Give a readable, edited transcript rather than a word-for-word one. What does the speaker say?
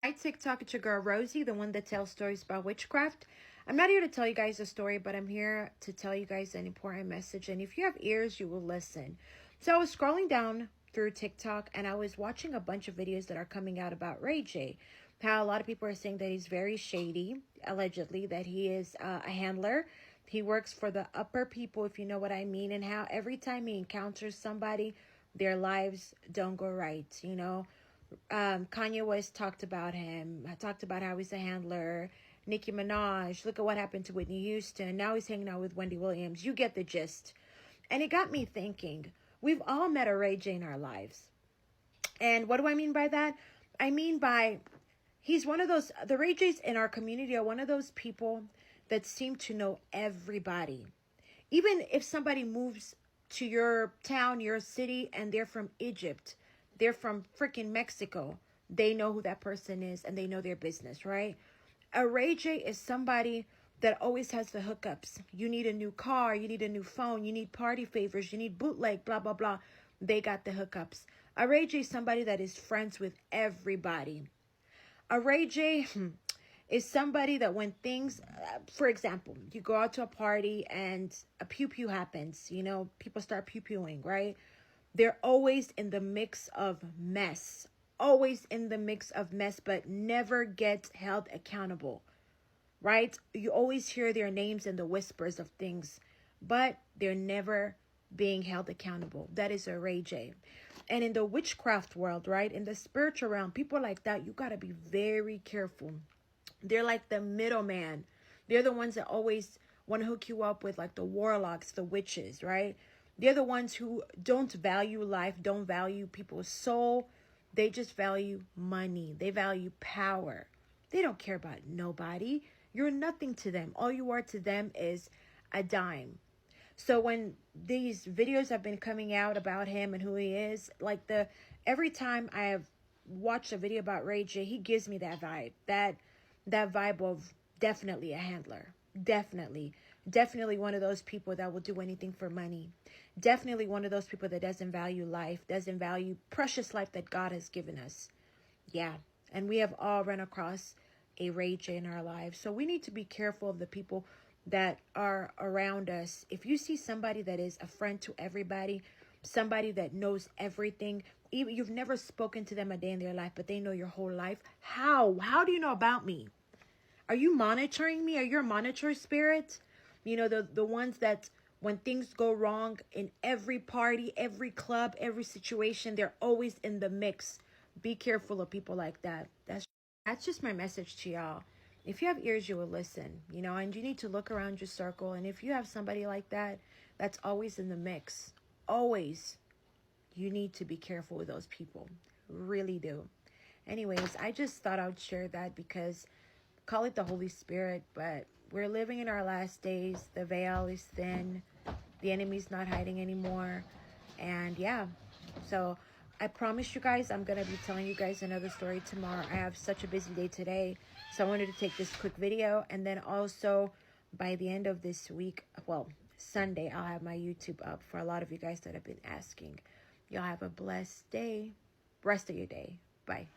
Hi TikTok, it's your girl Rosie, the one that tells stories about witchcraft. I'm not here to tell you guys a story, but I'm here to tell you guys an important message. And if you have ears, you will listen. So I was scrolling down through TikTok and I was watching a bunch of videos that are coming out about Ray J. How a lot of people are saying that he's very shady, allegedly, that he is a handler. He works for the upper people, if you know what I mean, and how every time he encounters somebody, their lives don't go right, you know. Kanye West talked about him. I talked about how he's a handler. Nicki Minaj, look at what happened to Whitney Houston. Now he's hanging out with Wendy Williams. You get the gist. And it got me thinking. We've all met a Ray J in our lives. And what do I mean by that? I mean by he's one of those, the Ray J's in our community are one of those people that seem to know everybody. Even if somebody moves to your town, your city, and they're from Egypt, they're from freaking Mexico, they know who that person is and they know their business, right? A Ray J is somebody that always has the hookups. You need a new car, you need a new phone, you need party favors, you need bootleg, blah, blah, blah. They got the hookups. A Ray J is somebody that is friends with everybody. A Ray J is somebody that when things, for example, you go out to a party and a pew-pew happens, you know, people start pew-pewing, right? They're always in the mix of mess, always in the mix of mess, but never get held accountable, right? You always hear their names in the whispers of things, but they're never being held accountable. That is a Ray J. And in the witchcraft world, right? In the spiritual realm, people like that, you got to be very careful. They're like the middleman. They're the ones that always want to hook you up with like the warlocks, the witches, right? They're the ones who don't value life, don't value people's soul. They just value money. They value power. They don't care about nobody. You're nothing to them. All you are to them is a dime. So when these videos have been coming out about him and who he is, like every time I have watched a video about Ray J, he gives me that vibe. That vibe of definitely a handler. Definitely one of those people that will do anything for money. Definitely one of those people that doesn't value life, doesn't value precious life that God has given us. Yeah. And we have all run across a Ray J in our lives. So we need to be careful of the people that are around us. If you see somebody that is a friend to everybody, somebody that knows everything, even you've never spoken to them a day in their life, but they know your whole life. How do you know about me? Are you monitoring me? Are you a monitor spirit? You know, the ones that when things go wrong in every party, every club, every situation, they're always in the mix. Be careful of people like that. That's just my message to y'all. If you have ears, you will listen, you know, and you need to look around your circle. And if you have somebody like that, that's always in the mix, always, you need to be careful with those people. Really do. Anyways, I just thought I would share that because call it the Holy Spirit, but we're living in our last days. The veil is thin. The enemy's not hiding anymore. And yeah, so I promise you guys, I'm going to be telling you guys another story tomorrow. I have such a busy day today. So I wanted to take this quick video. And then also by the end of this week, well, Sunday, I'll have my YouTube up for a lot of you guys that have been asking. Y'all have a blessed day. Rest of your day. Bye.